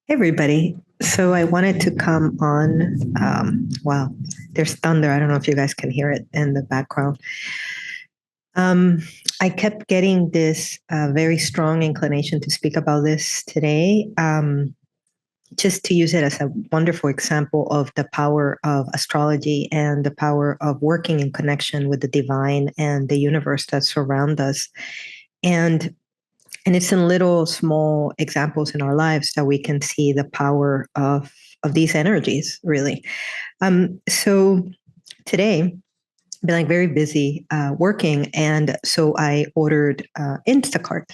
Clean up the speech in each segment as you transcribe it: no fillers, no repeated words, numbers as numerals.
Hey, everybody. So I wanted to come on. Wow, there's thunder. I don't know if you guys can hear it in the background. Um, I kept getting this very strong inclination to speak about this today, just to use it as a wonderful example of the power of astrology and the power of working in connection with the divine and the universe that surround us. And and it's in little small examples in our lives that we can see the power of these energies, really. So today I've been like very busy working, and so I ordered Instacart.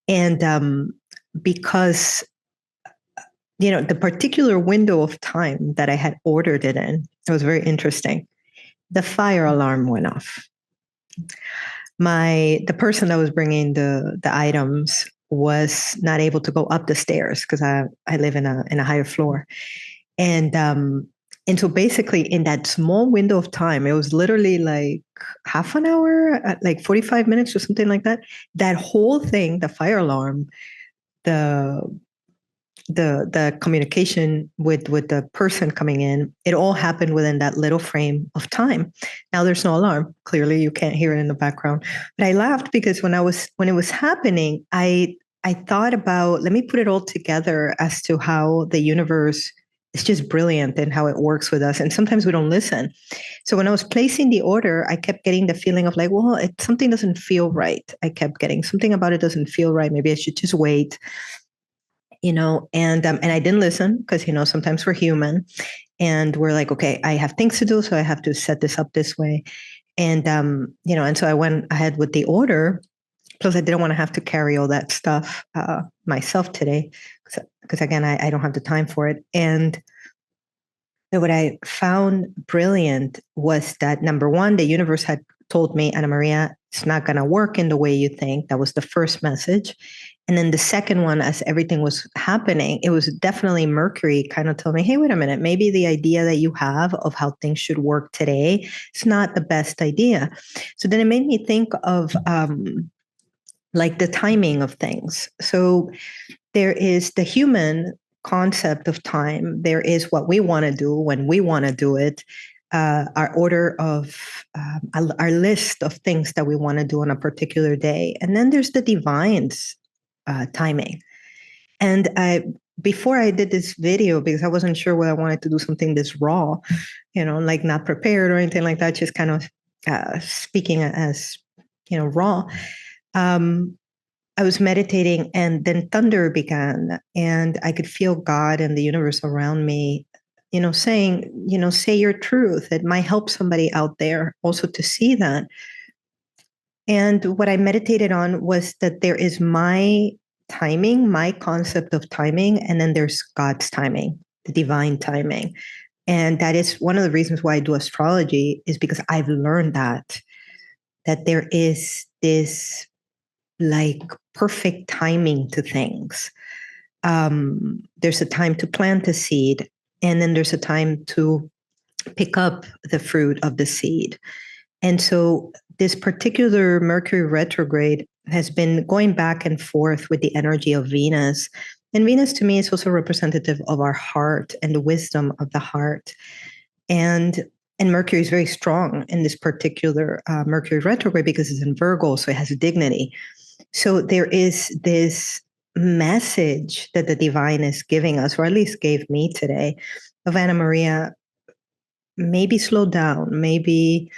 And because the particular window of time that I had ordered it in, it was very interesting. The fire alarm went off. The person that was bringing the items was not able to go up the stairs because I live in a higher floor, and so basically in that small window of time, it was literally like half an hour, like 45 minutes or something like that. That whole thing, the fire alarm, the the communication with the person coming in, it all happened within that little frame of time. Now there's no alarm. Clearly you can't hear it in the background. But I laughed because when it was happening, I thought about, let me put it all together as to how the universe is just brilliant and how it works with us. And sometimes we don't listen. So when I was placing the order, I kept getting the feeling of like, well, something doesn't feel right. I kept getting something about it doesn't feel right. Maybe I should just wait, and I didn't listen because sometimes we're human and we're like, okay, I have things to do, so I have to set this up this way. And so I went ahead with the order. Plus, I didn't want to have to carry all that stuff myself today because again, I don't have the time for it. And what I found brilliant was that number one, the universe had told me, Ana Maria, it's not going to work in the way you think. That was the first message. And then the second one, as everything was happening, it was definitely Mercury kind of told me, hey, wait a minute, maybe the idea that you have of how things should work today is not the best idea. So then it made me think of like the timing of things. So there is the human concept of time. There is what we want to do when we want to do it. Our order of our list of things that we want to do on a particular day, and then there's the divine's timing. And before I did this video, because I wasn't sure whether I wanted to do something this raw, like not prepared or anything like that, just kind of speaking as raw. I was meditating, and then thunder began, and I could feel God and the universe around me, saying, say your truth. It might help somebody out there also to see that. And what I meditated on was that there is my timing, my concept of timing, and then there's God's timing, the divine timing. And that is one of the reasons why I do astrology, is because I've learned that there is this like perfect timing to things. There's a time to plant a seed, and then there's a time to pick up the fruit of the seed. And so this particular Mercury retrograde has been going back and forth with the energy of Venus. And Venus to me is also representative of our heart and the wisdom of the heart. And Mercury is very strong in this particular Mercury retrograde because it's in Virgo, so it has dignity. So there is this message that the divine is giving us, or at least gave me today, of Ana Maria, maybe slow down, maybe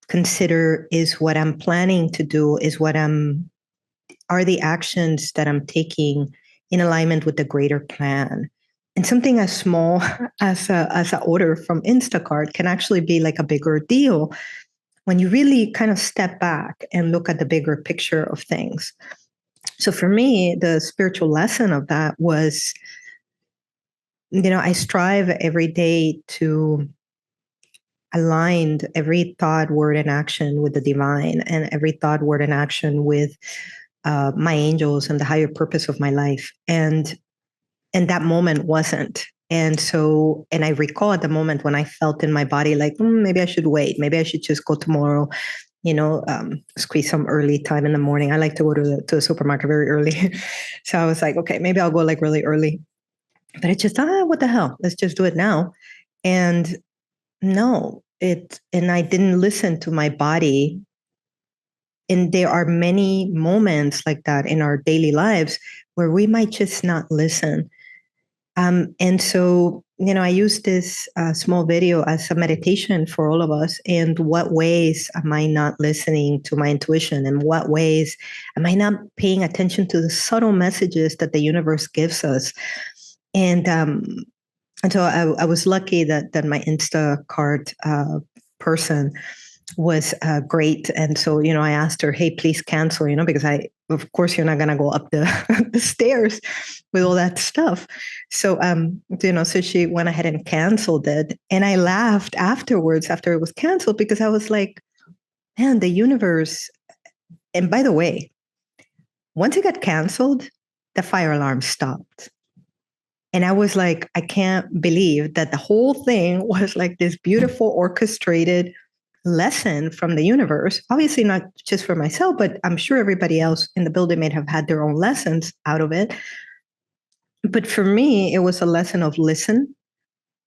consider, is what I'm planning to do, are the actions that I'm taking in alignment with the greater plan? And something as small as a order from Instacart can actually be like a bigger deal when you really kind of step back and look at the bigger picture of things. So for me, the spiritual lesson of that was, I strive every day to align every thought, word, and action with the divine, and every thought, word, and action with my angels and the higher purpose of my life. And that moment wasn't. And I recall at the moment when I felt in my body like, maybe I should wait. Maybe I should just go tomorrow, squeeze some early time in the morning. I like to go to the supermarket very early. So I was like, okay, maybe I'll go like really early. But it's just, what the hell? Let's just do it now. And no, and I didn't listen to my body. And there are many moments like that in our daily lives where we might just not listen. And so, I use this small video as a meditation for all of us. And what ways am I not listening to my intuition? And what ways am I not paying attention to the subtle messages that the universe gives us? And so I was lucky that my Instacart person was great. And so, I asked her, hey, please cancel, because of course, you're not going to go up the, the stairs with all that stuff. So, so she went ahead and canceled it. And I laughed afterwards after it was canceled because I was like, man, the universe. And by the way, once it got canceled, the fire alarm stopped. And I was like, I can't believe that the whole thing was like this beautiful orchestrated lesson from the universe. Obviously, not just for myself, but I'm sure everybody else in the building may have had their own lessons out of it. But for me, it was a lesson of listen.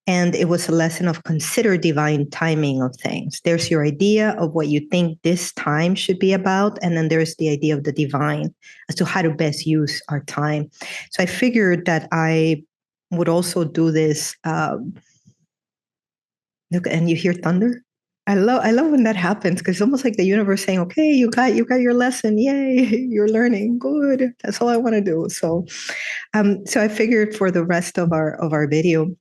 And it was a lesson of consider divine timing of things. There's your idea of what you think this time should be about. And then there's the idea of the divine as to how to best use our time. So I figured that I would also do this. Look, and you hear thunder. I love when that happens because it's almost like the universe saying, "Okay, you got your lesson. Yay, you're learning. Good. That's all I want to do." So, so I figured for the rest of our video,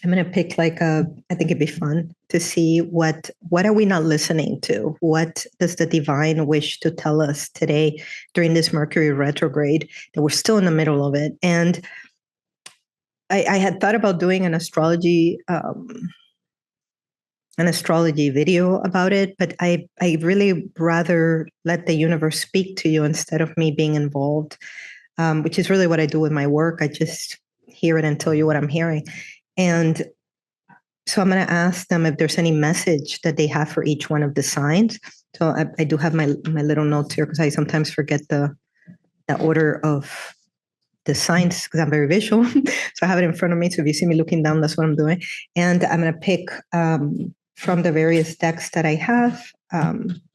I'm gonna pick I think it'd be fun to see what are we not listening to? What does the divine wish to tell us today during this Mercury retrograde that we're still in the middle of it? And I had thought about doing an astrology video about it, but I really rather let the universe speak to you instead of me being involved, which is really what I do with my work. I just hear it and tell you what I'm hearing. And so I'm going to ask them if there's any message that they have for each one of the signs. So I do have my little notes here because I sometimes forget the order of the signs because I'm very visual. So I have it in front of me. So if you see me looking down, that's what I'm doing. And I'm going to pick from the various decks that I have,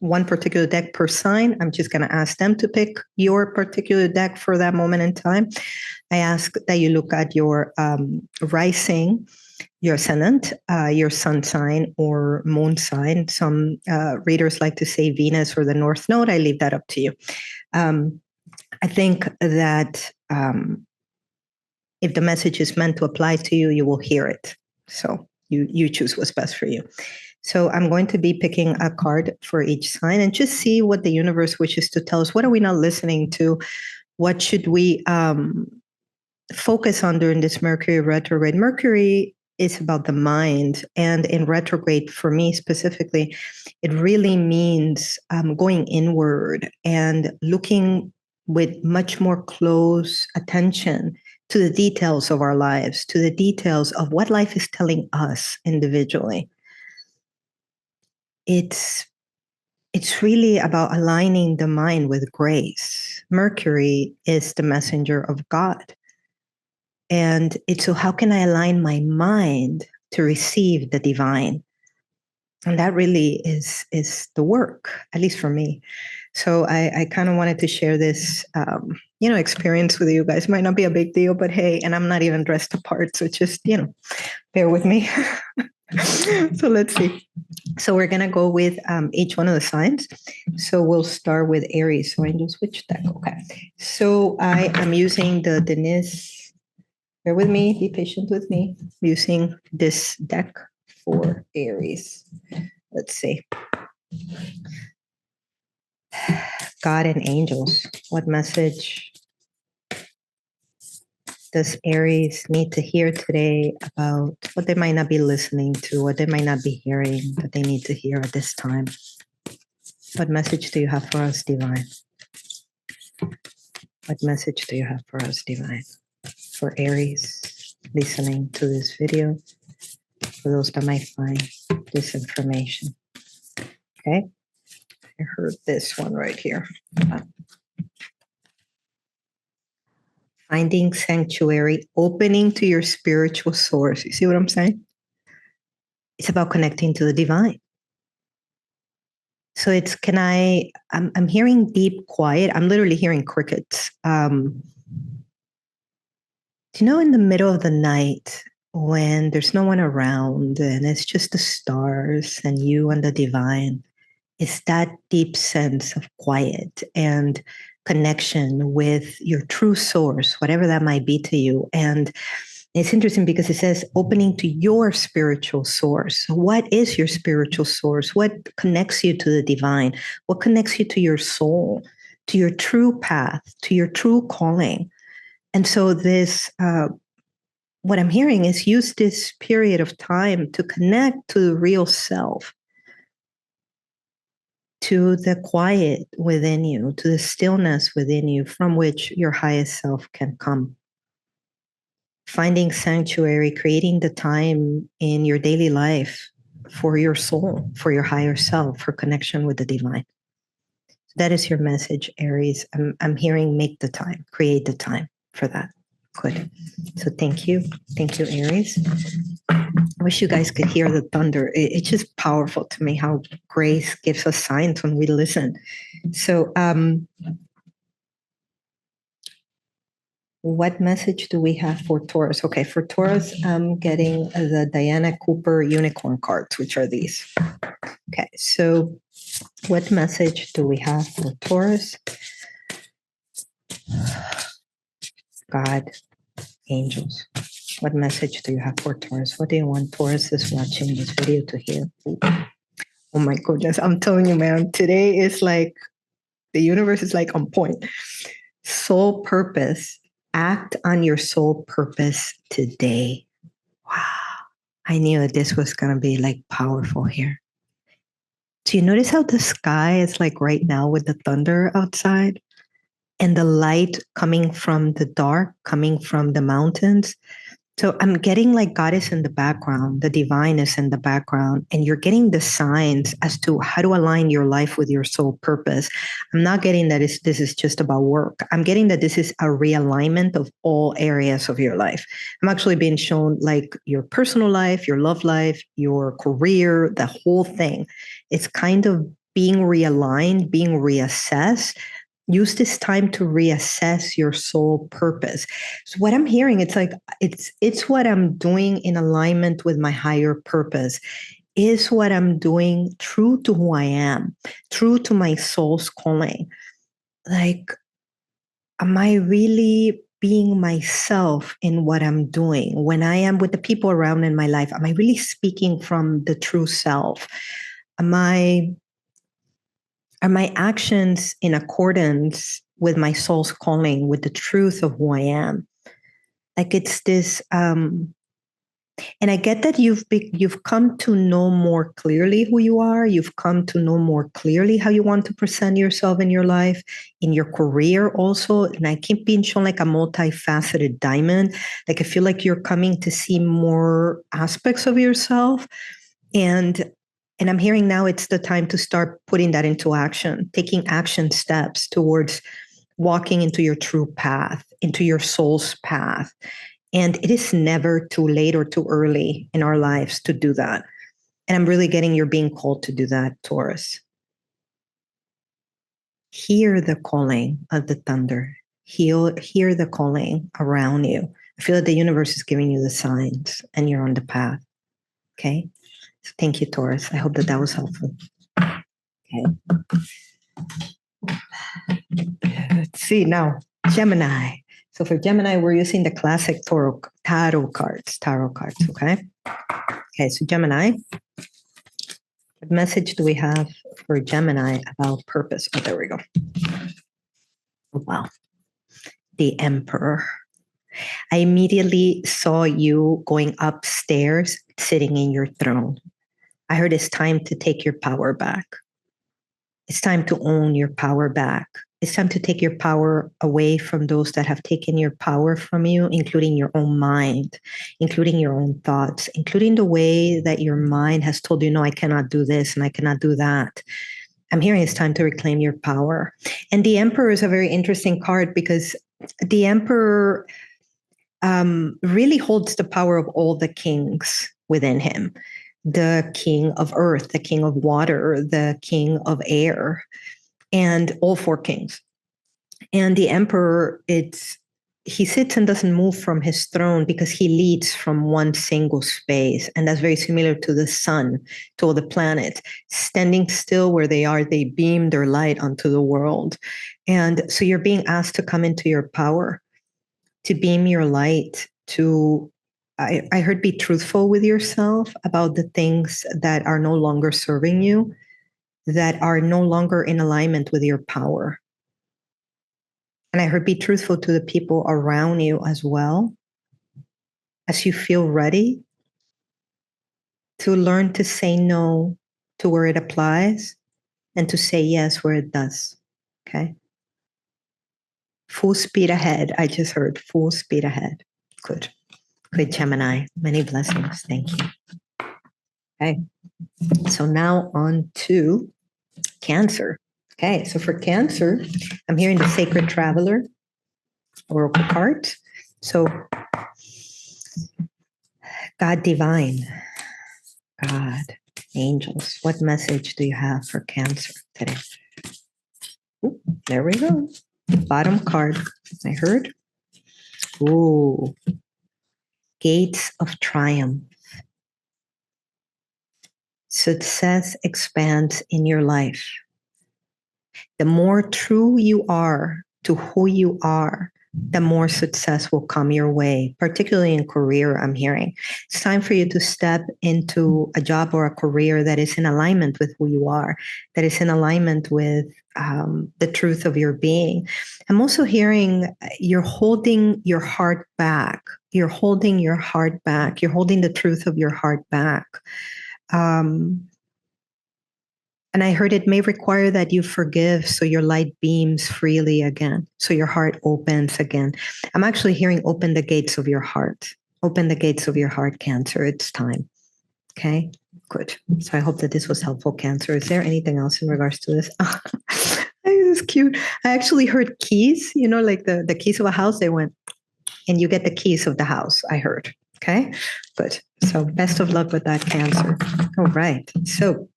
one particular deck per sign. I'm just going to ask them to pick your particular deck for that moment in time. I ask that you look at your rising, your ascendant, your sun sign or moon sign. Some readers like to say Venus or the North Node. I leave that up to you. I think that if the message is meant to apply to you, you will hear it. So you choose what's best for you. So I'm going to be picking a card for each sign and just see what the universe wishes to tell us. What are we not listening to? What should we focus on during this Mercury retrograde? Mercury is about the mind. And in retrograde, for me specifically, it really means going inward and looking with much more close attention to the details of our lives, to the details of what life is telling us individually. It's really about aligning the mind with grace. Mercury is the messenger of God. And it's so how can I align my mind to receive the divine? And that really is the work, at least for me. So I kind of wanted to share this, experience with you guys. It might not be a big deal, but hey, and I'm not even dressed apart. So just, bear with me. So let's see. So we're going to go with each one of the signs. So we'll start with Aries. So I just switch deck. Okay. So I am using the Denise. Bear with me. Be patient with me. I'm using this deck for Aries. Let's see. God and angels. What message does Aries need to hear today about what they might not be listening to, what they might not be hearing that they need to hear at this time? What message do you have for us, Divine? What message do you have for us, Divine? For Aries listening to this video, for those that might find this information. Okay, I heard this one right here. finding sanctuary, opening to your spiritual source. You see what I'm saying? It's about connecting to the divine. So it's, I'm hearing deep quiet. I'm literally hearing crickets. In the middle of the night when there's no one around and it's just the stars and you and the divine, it's that deep sense of quiet and connection with your true source, whatever that might be to you. And it's interesting because it says opening to your spiritual source. So what is your spiritual source? What connects you to the divine? What connects you to your soul, to your true path, to your true calling? And so this, what I'm hearing is use this period of time to connect to the real self, to the quiet within you, to the stillness within you from which your highest self can come. Finding sanctuary, creating the time in your daily life for your soul, for your higher self, for connection with the divine. That is your message, Aries. I'm hearing make the time, create the time for that. Good. So thank you. Thank you, Aries. I wish you guys could hear the thunder. It's just powerful to me how grace gives us signs when we listen. So what message do we have for Taurus? Okay, for Taurus, I'm getting the Diana Cooper unicorn cards, which are these. Okay, so what message do we have for Taurus? God, angels. What message do you have for Taurus? What do you want Taurus is watching this video to hear? Ooh. Oh my goodness, I'm telling you, man, today is like, the universe is like on point. Soul purpose. Act on your soul purpose today. Wow. I knew that this was going to be like powerful here. Do you notice how the sky is like right now with the thunder outside and the light coming from the dark, coming from the mountains? So I'm getting like God is in the background, the divine is in the background, and you're getting the signs as to how to align your life with your soul purpose. I'm not getting that this is just about work. I'm getting that this is a realignment of all areas of your life. I'm actually being shown like your personal life, your love life, your career, the whole thing. It's kind of being realigned, being reassessed. Use this time to reassess your soul purpose. So what I'm hearing, it's like it's what I'm doing in alignment with my higher purpose. Is what I'm doing true to who I am, true to my soul's calling? Like, am I really being myself in what I'm doing? When I am with the people around in my life, am I really speaking from the true self? Are my actions in accordance with my soul's calling, with the truth of who I am? Like it's this, and I get that you've come to know more clearly who you are. You've come to know more clearly how you want to present yourself in your life, in your career also. And I keep being shown like a multifaceted diamond. Like I feel like you're coming to see more aspects of yourself, and I'm hearing now it's the time to start putting that into action, taking action steps towards walking into your true path, into your soul's path. And it is never too late or too early in our lives to do that. And I'm really getting you're being called to do that, Taurus. Hear the calling of the thunder. Hear the calling around you. I feel that the universe is giving you the signs and you're on the path. Okay. Thank you, Taurus. I hope that was helpful. Okay. Let's see now, Gemini. So for Gemini, we're using the classic tarot cards. Okay. Okay. So Gemini, what message do we have for Gemini about purpose? Oh, there we go. Wow. The Emperor. I immediately saw you going upstairs, sitting in your throne. I heard it's time to take your power back. It's time to own your power back. It's time to take your power away from those that have taken your power from you, including your own mind, including your own thoughts, including the way that your mind has told you, no, I cannot do this and I cannot do that. I'm hearing it's time to reclaim your power. And the Emperor is a very interesting card because the Emperor really holds the power of all the kings within him. The king of earth, the king of water, the king of air, and all four kings. And the Emperor, he sits and doesn't move from his throne because he leads from one single space. And that's very similar to the sun, to all the planets. Standing still where they are, they beam their light onto the world. And so you're being asked to come into your power, to beam your light, to, I heard, be truthful with yourself about the things that are no longer serving you, that are no longer in alignment with your power. And I heard, be truthful to the people around you as well, as you feel ready to learn to say no to where it applies and to say yes where it does. Okay. Full speed ahead. I just heard full speed ahead. Good. Good, Gemini. Many blessings. Thank you. Okay. So now on to Cancer. Okay. So for Cancer, I'm hearing the Sacred Traveler Oracle card. So God divine, God, angels, what message do you have for Cancer today? Ooh, there we go. Bottom card, I heard. Ooh, gates of triumph. Success expands in your life. The more true you are to who you are, the more success will come your way, particularly in career, I'm hearing. It's time for you to step into a job or a career that is in alignment with who you are, that is in alignment with the truth of your being. I'm also hearing you're holding your heart back. You're holding your heart back. You're holding the truth of your heart back. And I heard it may require that you forgive so your light beams freely again, so your heart opens again. I'm actually hearing open the gates of your heart. Open the gates of your heart, Cancer. It's time. Okay, good. So I hope that this was helpful, Cancer. Is there anything else in regards to this? This is cute. I actually heard keys, like the keys of a house. They went, and you get the keys of the house, I heard. Okay, good. So best of luck with that, Cancer. All right. So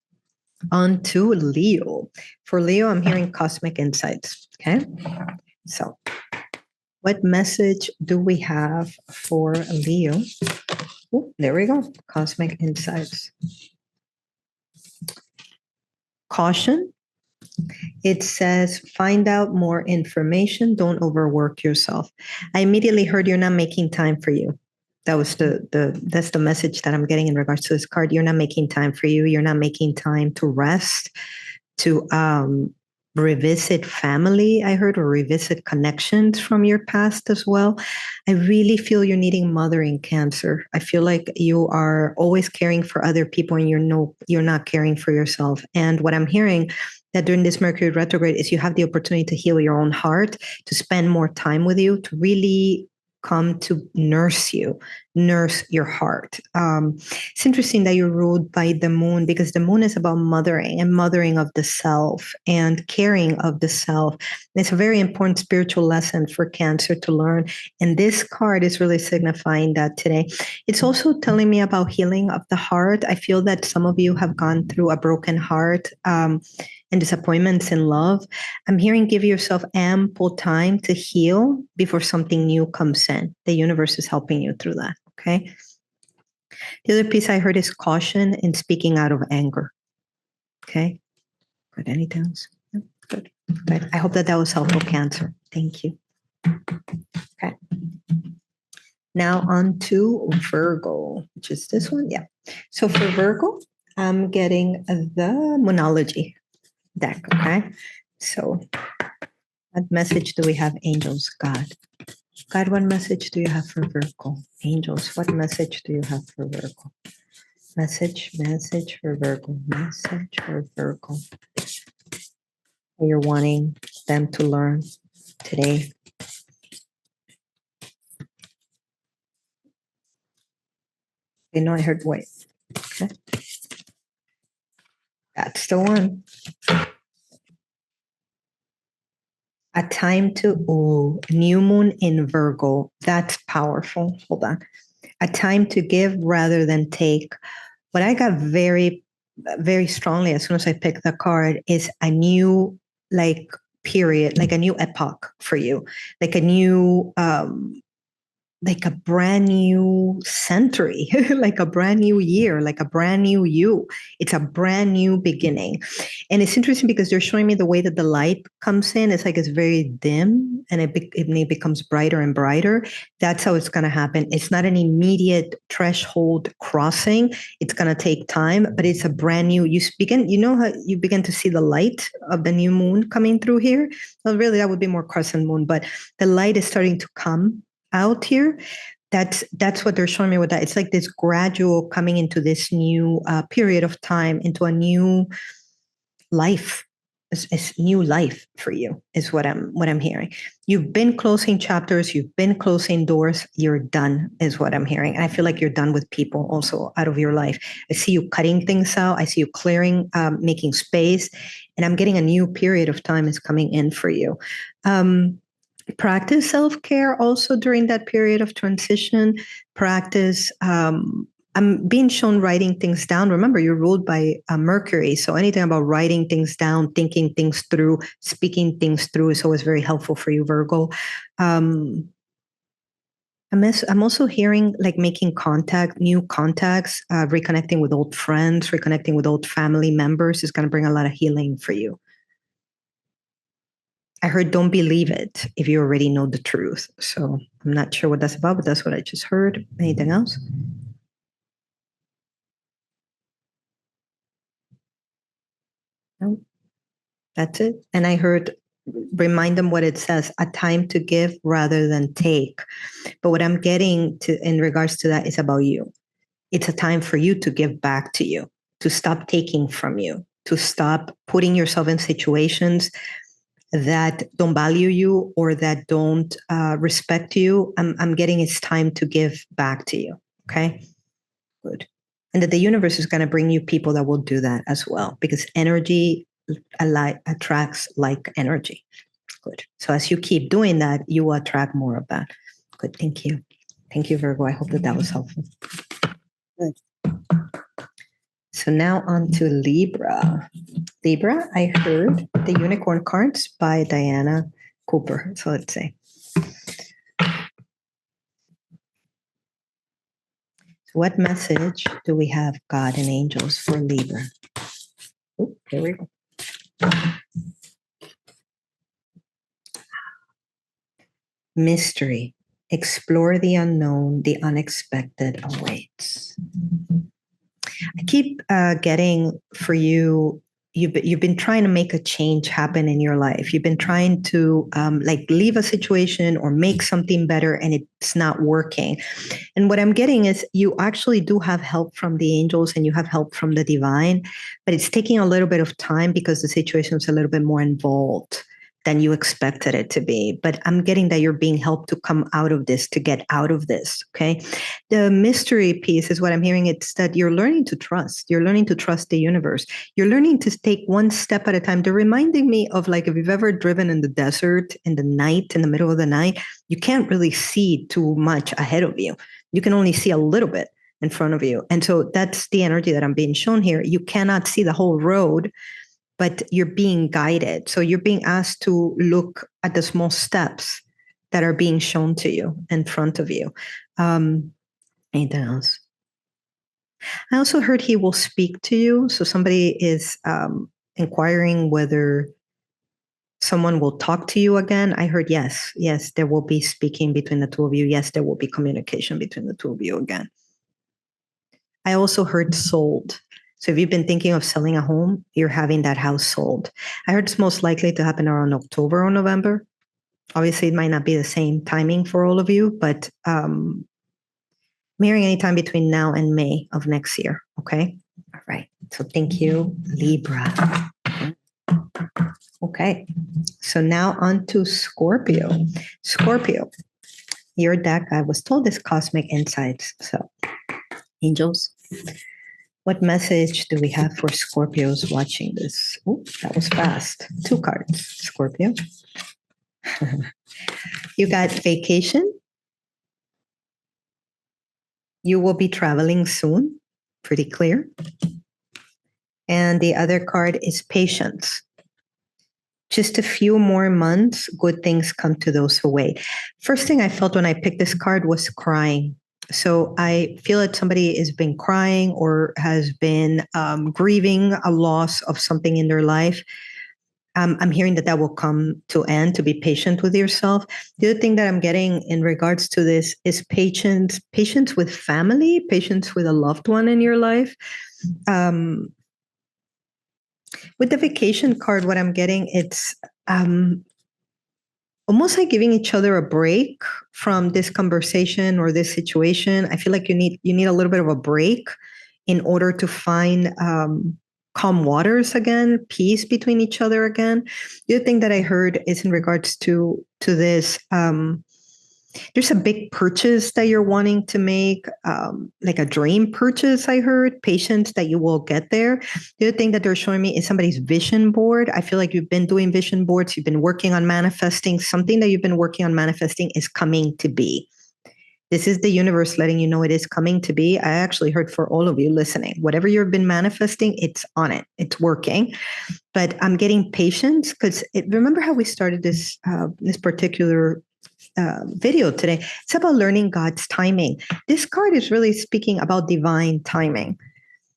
on to Leo. For Leo, I'm hearing cosmic insights. Okay. So, what message do we have for Leo? Oh, there we go. Cosmic insights. Caution. It says, find out more information. Don't overwork yourself. I immediately heard you're not making time for you. That was that's the message that I'm getting in regards to this card. You're not making time for you. You're not making time to rest, to revisit family, I heard, or revisit connections from your past as well. I really feel you're needing mothering, Cancer. I feel like you are always caring for other people and you're not caring for yourself. And what I'm hearing that during this Mercury retrograde is you have the opportunity to heal your own heart, to spend more time with you, to really come to nurse your heart. It's interesting that you're ruled by the moon, because the moon is about mothering and mothering of the self and caring of the self. And it's a very important spiritual lesson for Cancer to learn. And this card is really signifying that today. It's also telling me about healing of the heart. I feel that some of you have gone through a broken heart, and disappointments in love. I'm hearing give yourself ample time to heal before something new comes in. The universe is helping you through that, okay? The other piece I heard is caution in speaking out of anger, okay? Good, anything else? No? Good. I hope that was helpful, Cancer. Thank you. Okay. Now on to Virgo, which is this one, yeah. So for Virgo, I'm getting the Monology deck, okay? So what message do we have, angels? God, what message do you have for Virgo? Angels, what message do you have for Virgo? Message for Virgo, message for Virgo. You're wanting them to learn today. I know I heard, wait, okay. That's the one. A time to, new moon in Virgo. That's powerful. Hold on. A time to give rather than take. What I got very, very strongly as soon as I picked the card is a new, like, period, like a new epoch for you, like a new, like a brand new century, like a brand new year, like a brand new you. It's a brand new beginning. And it's interesting because they're showing me the way that the light comes in. It's like it's very dim and it becomes brighter and brighter. That's how it's going to happen. It's not an immediate threshold crossing. It's going to take time, but it's a brand new, you know how you begin to see the light of the new moon coming through here? Well, really, that would be more crescent moon, but the light is starting to come out here. That's what they're showing me with that. It's like this gradual coming into this new period of time, into a new life. It's new life for you is what I'm hearing. You've been closing chapters, you've been closing doors, you're done is what I'm hearing. And I feel like you're done with people also out of your life. I see you cutting things out. I see you clearing, making space, and I'm getting a new period of time is coming in for you. Practice self-care also during that period of transition. Practice, I'm being shown writing things down. Remember, you're ruled by Mercury. So anything about writing things down, thinking things through, speaking things through is always very helpful for you, Virgo. I'm also hearing like making contact, new contacts, reconnecting with old friends, reconnecting with old family members is going to bring a lot of healing for you. I heard don't believe it if you already know the truth. So I'm not sure what that's about, but that's what I just heard. Anything else? No, that's it. And I heard remind them what it says, a time to give rather than take. But what I'm getting to in regards to that is about you. It's a time for you to give back to you, to stop taking from you, to stop putting yourself in situations that don't value you or that don't respect you. I'm getting it's time to give back to you. Okay, good. And that the universe is going to bring you people that will do that as well, because energy attracts like energy. Good. So as you keep doing that, you will attract more of that. Good. Thank you. Thank you, Virgo. I hope that was helpful. Good. So now on to Libra. Libra, I heard the Unicorn cards by Diana Cooper. So let's say. So what message do we have, God and angels, for Libra? Oh, here we go. Mystery. Explore the unknown, the unexpected awaits. I keep getting for you, you've been trying to make a change happen in your life. You've been trying to like leave a situation or make something better, and it's not working. And what I'm getting is you actually do have help from the angels and you have help from the divine, but it's taking a little bit of time because the situation is a little bit more involved than you expected it to be. But I'm getting that you're being helped to come out of this, to get out of this. Okay. The mystery piece is what I'm hearing. It's that you're learning to trust. You're learning to trust the universe. You're learning to take one step at a time. They're reminding me of like, if you've ever driven in the desert in the night, in the middle of the night, you can't really see too much ahead of you. You can only see a little bit in front of you. And so that's the energy that I'm being shown here. You cannot see the whole road, but you're being guided. So you're being asked to look at the small steps that are being shown to you in front of you. Anything else? I also heard he will speak to you. So somebody is inquiring whether someone will talk to you again. I heard yes, there will be speaking between the two of you. Yes, there will be communication between the two of you again. I also heard sold. So if you've been thinking of selling a home, you're having that house sold. I heard it's most likely to happen around October or November. Obviously, it might not be the same timing for all of you, but marrying anytime between now and May of next year. Okay. All right. So thank you, Libra. Okay. So now on to Scorpio. Scorpio, your deck, I was told, is Cosmic Insights. So, angels, what message do we have for Scorpios watching this? Oh, that was fast. 2 cards, Scorpio. You got vacation. You will be traveling soon. Pretty clear. And the other card is patience. Just a few more months, good things come to those who wait. First thing I felt when I picked this card was crying. So I feel that somebody has been crying or has been grieving a loss of something in their life. I'm hearing that will come to end, to be patient with yourself. The other thing that I'm getting in regards to this is patience with family, patience with a loved one in your life. With the vacation card, what I'm getting, it's almost like giving each other a break from this conversation or this situation. I feel like you need a little bit of a break in order to find calm waters again, peace between each other again. The other thing that I heard is in regards to this. There's a big purchase that you're wanting to make, like a dream purchase, I heard. Patience that you will get there. The other thing that they're showing me is somebody's vision board. I feel like you've been doing vision boards. You've been working on manifesting. Something that you've been working on manifesting is coming to be. This is the universe letting you know it is coming to be. I actually heard for all of you listening, whatever you've been manifesting, it's on it. It's working. But I'm getting patience because remember how we started this particular video today. It's about learning God's timing. This card is really speaking about divine timing.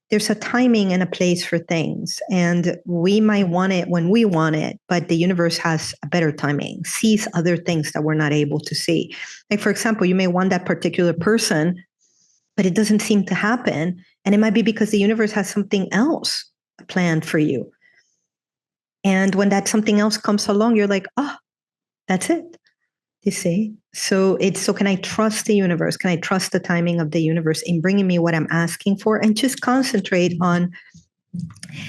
There's a timing and a place for things, and we might want it when we want it, but the universe has a better timing, sees other things that we're not able to see. Like, for example, you may want that particular person, but it doesn't seem to happen. And it might be because the universe has something else planned for you. And when that something else comes along, you're like, oh, that's it. You see? So can I trust the universe? Can I trust the timing of the universe in bringing me what I'm asking for and just concentrate on?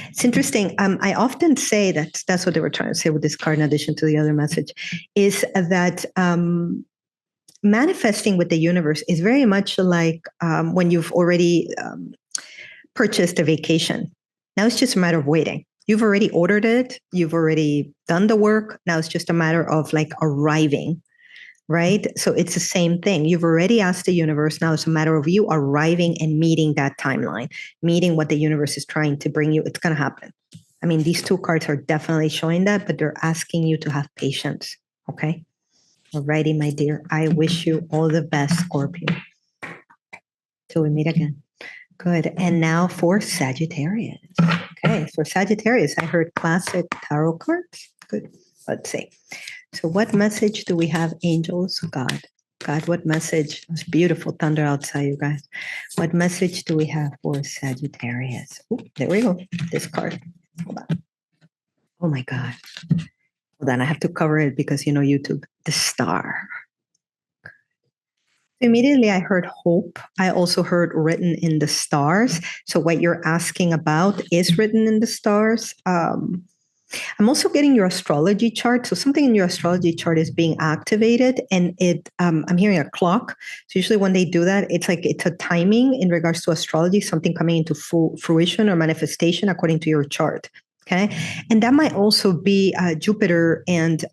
It's interesting. I often say that's what they were trying to say with this card, in addition to the other message, is that manifesting with the universe is very much like when you've already purchased a vacation. Now it's just a matter of waiting. You've already ordered it. You've already done the work. Now it's just a matter of like arriving. Right? So it's the same thing. You've already asked the universe. Now it's a matter of you arriving and meeting that timeline, meeting what the universe is trying to bring you. It's going to happen. I mean, these two cards are definitely showing that, but they're asking you to have patience. Okay. All righty, my dear. I wish you all the best, Scorpio. Till we meet again. Good. And now for Sagittarius. Okay. For Sagittarius, I heard classic tarot cards. Good. Let's see. So what message do we have, angels? God, what message? It's beautiful thunder outside, you guys. What message do we have for Sagittarius? Oh, there we go. This card. Hold on. Oh my God. Hold on. I have to cover it because, YouTube. The star. Immediately, I heard hope. I also heard written in the stars. So what you're asking about is written in the stars. I'm also getting your astrology chart. So something in your astrology chart is being activated, and I'm hearing a clock. So usually when they do that, it's a timing in regards to astrology, something coming into full fruition or manifestation according to your chart. Okay. And that might also be Jupiter and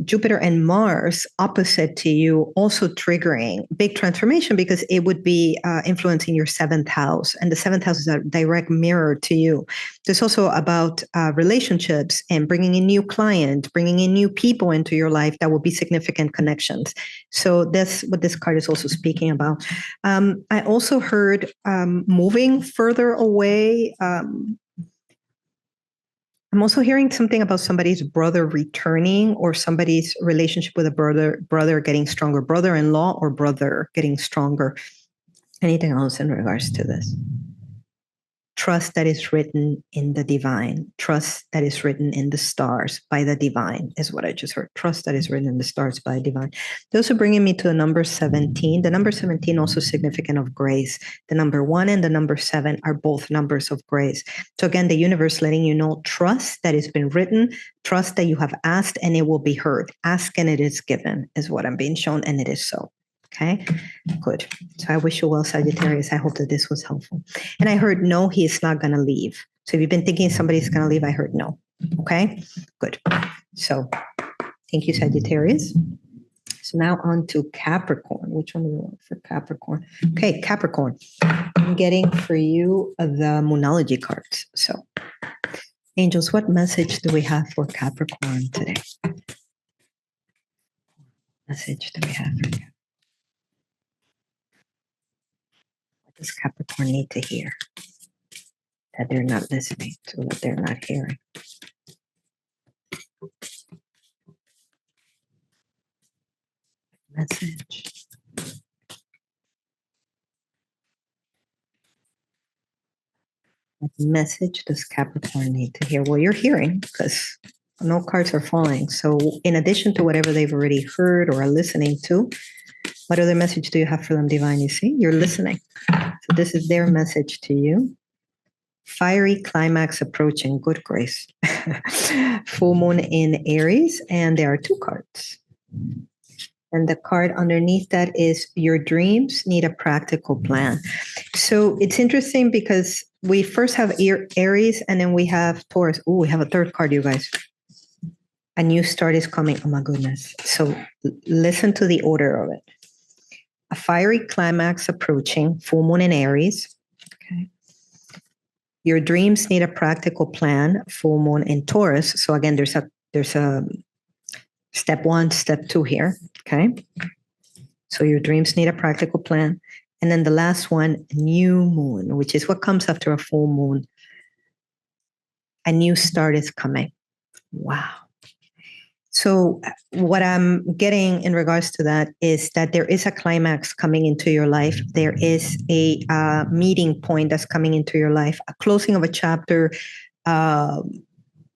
Jupiter and Mars opposite to you, also triggering big transformation because it would be influencing your seventh house. And the seventh house is a direct mirror to you. There's also about relationships and bringing in new clients, bringing in new people into your life that will be significant connections. So that's what this card is also speaking about. I also heard moving further away. I'm also hearing something about somebody's brother returning or somebody's relationship with a brother getting stronger, brother-in-law or brother getting stronger. Anything else in regards to this? Trust that is written in the divine. Trust that is written in the stars by the divine is what I just heard. Trust that is written in the stars by the divine. Those are bringing me to the number 17. The number 17 also significant of grace. The number 1 and the number 7 are both numbers of grace. So again, the universe letting you know, trust that has been written, trust that you have asked and it will be heard. Ask and it is given is what I'm being shown, and it is so. Okay, good. So I wish you well, Sagittarius. I hope that this was helpful. And I heard, no, he is not going to leave. So if you've been thinking somebody's going to leave, I heard no. Okay, good. So thank you, Sagittarius. So now on to Capricorn. Which one do we want for Capricorn? Okay, Capricorn. I'm getting for you the Moonology cards. So, angels, what message do we have for Capricorn today? Message do we have for Capricorn? What does Capricorn need to hear that they're not listening to, that they're not hearing? Message. What message does Capricorn need to hear? Well, you're hearing because no cards are falling. So, in addition to whatever they've already heard or are listening to, what other message do you have for them, Divine? You see, you're listening. So, this is their message to you. Fiery climax approaching. Good grace. Full moon in Aries, and there are two cards. And the card underneath that is your dreams need a practical plan. So it's interesting because we first have Aries and then we have Taurus. Oh, we have a third card, you guys. A new start is coming. Oh my goodness. So listen to the order of it. A fiery climax approaching, full moon in Aries. Okay. Your dreams need a practical plan, full moon in Taurus. So again, there's a step 1, step 2 here. Okay. So your dreams need a practical plan. And then the last one, new moon, which is what comes after a full moon. A new start is coming. Wow. So what I'm getting in regards to that is that there is a climax coming into your life. There is a meeting point that's coming into your life, a closing of a chapter,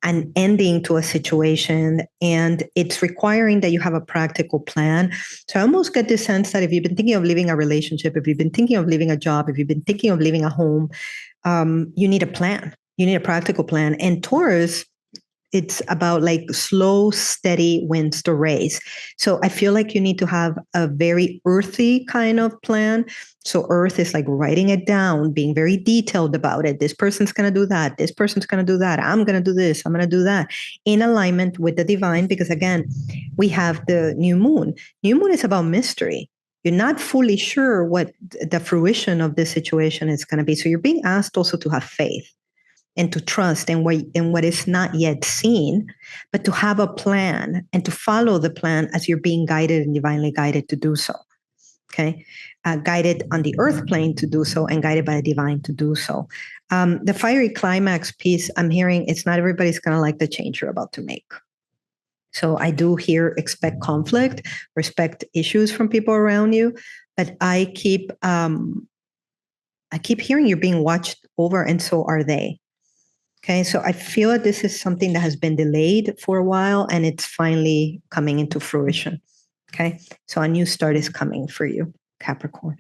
an ending to a situation, and it's requiring that you have a practical plan. So I almost get this sense that if you've been thinking of leaving a relationship, if you've been thinking of leaving a job, if you've been thinking of leaving a home, you need a plan. You need a practical plan. And Taurus, it's about like slow, steady wins the race. So I feel like you need to have a very earthy kind of plan. So earth is like writing it down, being very detailed about it. This person's going to do that. This person's going to do that. I'm going to do this. I'm going to do that in alignment with the divine. Because again, we have the new moon. New moon is about mystery. You're not fully sure what the fruition of this situation is going to be. So you're being asked also to have faith and to trust in what is not yet seen, but to have a plan and to follow the plan as you're being guided and divinely guided to do so. Okay, guided on the earth plane to do so and guided by the divine to do so. The fiery climax piece, I'm hearing it's not everybody's going to like the change you're about to make. So I do hear expect conflict, respect issues from people around you, but I keep hearing you're being watched over, and so are they. Okay, so I feel that this is something that has been delayed for a while and it's finally coming into fruition. Okay, so a new start is coming for you, Capricorn.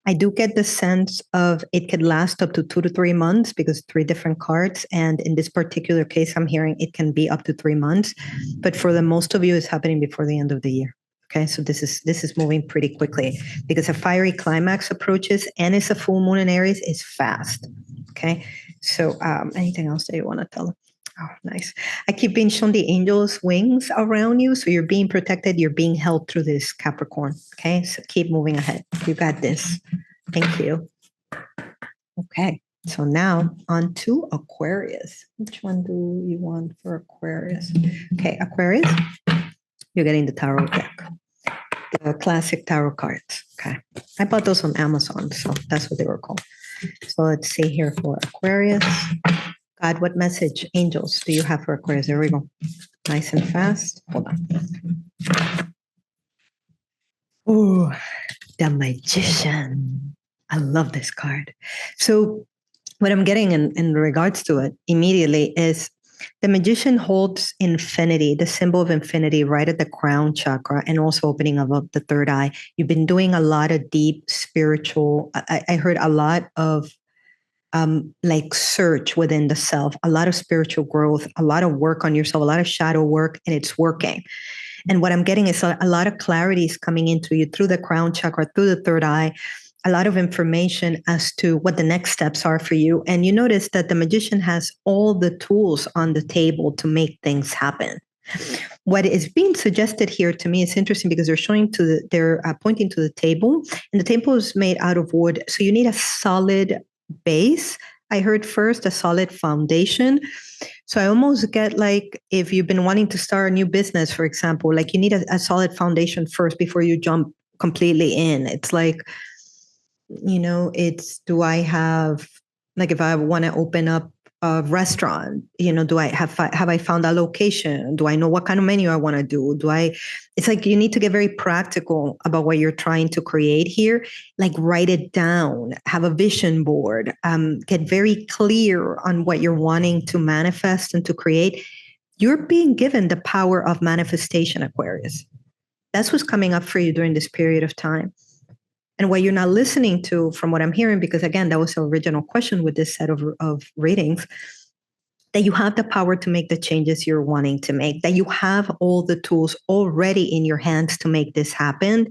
I do get the sense of it could last up to 2 to 3 months because 3 different cards. And in this particular case, I'm hearing it can be up to 3 months. But for the most of you, it's happening before the end of the year. Okay, so this is moving pretty quickly because a fiery climax approaches and it's a full moon in Aries is fast. Okay, so anything else that you want to tell them? Oh, nice. I keep being shown the angels' wings around you. So you're being protected. You're being held through this, Capricorn. Okay, so keep moving ahead. You got this. Thank you. Okay, so now on to Aquarius. Which one do you want for Aquarius? Okay, Aquarius, you're getting the tarot deck. The classic tarot cards. Okay. I bought those on Amazon, so that's what they were called. So let's see here for Aquarius. God, what message, angels, do you have for Aquarius? There we go. Nice and fast. Hold on. Oh, the Magician. I love this card. So what I'm getting in regards to it immediately is the Magician holds infinity, the symbol of infinity, right at the crown chakra, and also opening of the third eye. You've been doing a lot of deep spiritual, I heard a lot of like search within the self, a lot of spiritual growth, a lot of work on yourself, a lot of shadow work, and it's working. And what I'm getting is a lot of clarity is coming into you through the crown chakra, through the third eye. a lot of information as to what the next steps are for you. And you notice that the magician has all the tools on the table to make things happen. What is being suggested here to me is interesting because they're pointing to the table, and the table is made out of wood. So you need a solid base. I heard first a solid foundation. So I almost get like if you've been wanting to start a new business, for example, like you need a solid foundation first before you jump completely in. It's like, do I have, like, if I want to open up a restaurant, do I have I found a location? Do I know what kind of menu I want to do? It's like you need to get very practical about what you're trying to create here. Like write it down, have a vision board, get very clear on what you're wanting to manifest and to create. You're being given the power of manifestation, Aquarius. That's what's coming up for you during this period of time. And what you're not listening to, from what I'm hearing, because again, that was the original question with this set of readings, that you have the power to make the changes you're wanting to make, that you have all the tools already in your hands to make this happen.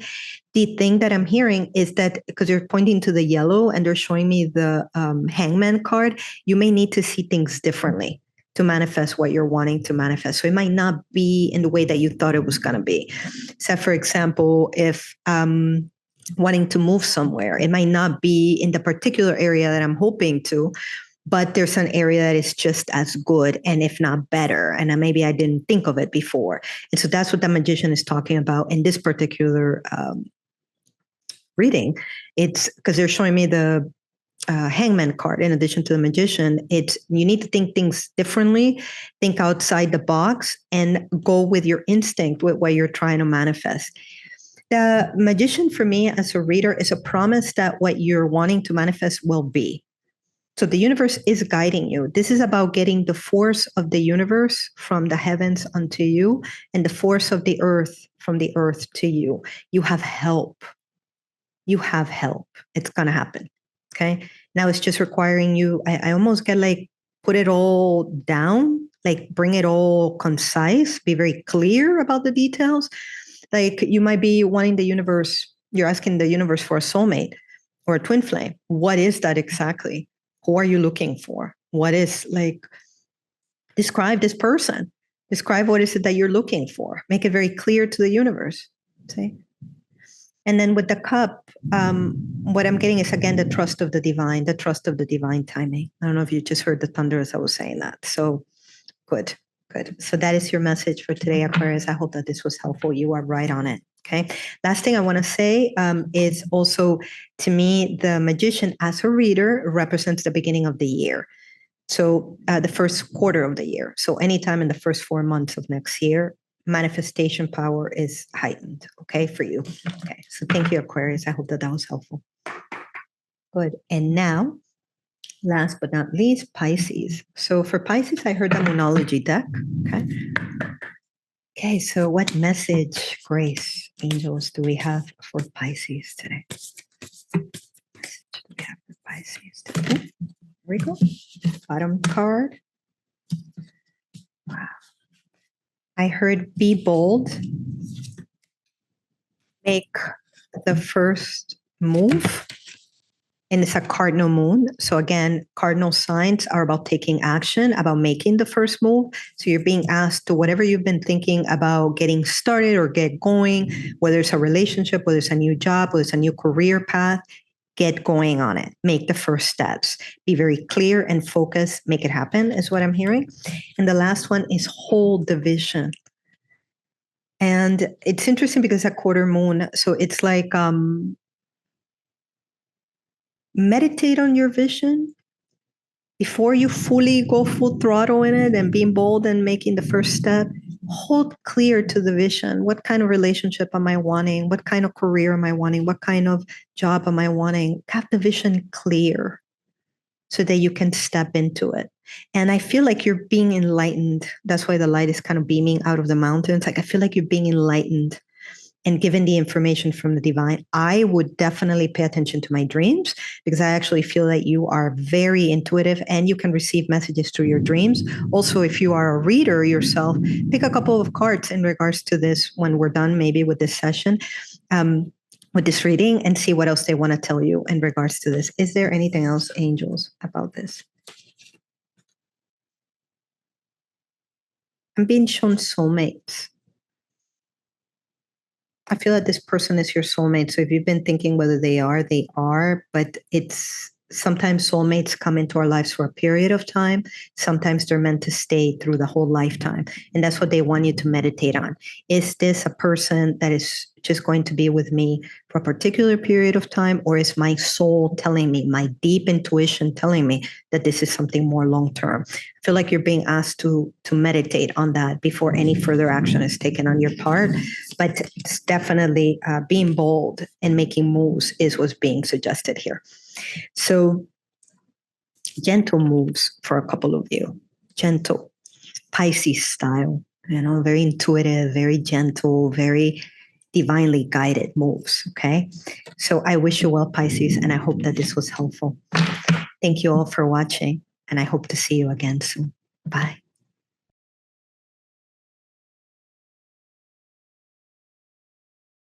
The thing that I'm hearing is that, because you're pointing to the yellow and they're showing me the hangman card, you may need to see things differently to manifest what you're wanting to manifest. So it might not be in the way that you thought it was going to be. So for example, if wanting to move somewhere, it might not be in the particular area that I'm hoping to, but there's an area that is just as good and if not better. And maybe I didn't think of it before. And so that's what the magician is talking about in this particular reading. It's because they're showing me the hangman card in addition to the magician. You need to think things differently, think outside the box, and go with your instinct with what you're trying to manifest. The magician for me as a reader is a promise that what you're wanting to manifest will be. So the universe is guiding you. This is about getting the force of the universe from the heavens unto you and the force of the earth from the earth to you. You have help. You have help. It's going to happen. Okay. Now it's just requiring you. I almost get like, put it all down, like bring it all concise, be very clear about the details. Like you might be wanting the universe, you're asking the universe for a soulmate or a twin flame. What is that exactly? Who are you looking for? What is, like, describe this person. Describe what is it that you're looking for. Make it very clear to the universe. See? And then with the cup, what I'm getting is, again, the trust of the divine timing. I don't know if you just heard the thunder as I was saying that. So good. So that is your message for today, Aquarius. I hope that this was helpful. You are right on it. Okay. Last thing I want to say is also, to me, the magician as a reader represents the beginning of the year. So the first quarter of the year. So anytime in the first 4 months of next year, manifestation power is heightened. Okay. For you. Okay. So thank you, Aquarius. I hope that was helpful. Good. And now, last but not least, Pisces. So for Pisces, I heard the Moonology deck. Okay, so what message, grace, angels, do we have for Pisces today? Here we go. Bottom card. Wow. I heard be bold. Make the first move. And it's a cardinal moon. So again, cardinal signs are about taking action, about making the first move. So you're being asked to, whatever you've been thinking about getting started or get going, whether it's a relationship, whether it's a new job, whether it's a new career path, get going on it. Make the first steps. Be very clear and focus. Make it happen is what I'm hearing. And the last one is hold the vision. And it's interesting because a quarter moon. So it's like, meditate on your vision before you fully go full throttle in it and being bold and making the first step. Hold clear to the vision. What kind of relationship am I wanting? What kind of career am I wanting? What kind of job am I wanting? Have the vision clear so that you can step into it. And I feel like you're being enlightened. That's why the light is kind of beaming out of the mountains. Like I feel like you're being enlightened and given the information from the divine. I would definitely pay attention to my dreams because I actually feel that you are very intuitive and you can receive messages through your dreams. Also, if you are a reader yourself, pick a couple of cards in regards to this when we're done, maybe with this session. With with this reading and see what else they want to tell you in regards to this. Is there anything else, angels, about this? I'm being shown soulmates. I feel that this person is your soulmate. So if you've been thinking whether they are, but it's sometimes soulmates come into our lives for a period of time. Sometimes they're meant to stay through the whole lifetime. And that's what they want you to meditate on. Is this a person that is just going to be with me for a particular period of time? Or is my soul telling me, my deep intuition telling me that this is something more long-term? I feel like you're being asked to meditate on that before any further action is taken on your part. But it's definitely being bold and making moves is what's being suggested here. So gentle moves for a couple of you, gentle, Pisces style, very intuitive, very gentle, very divinely guided moves. Okay. So I wish you well, Pisces, and I hope that this was helpful. Thank you all for watching, and I hope to see you again soon. Bye.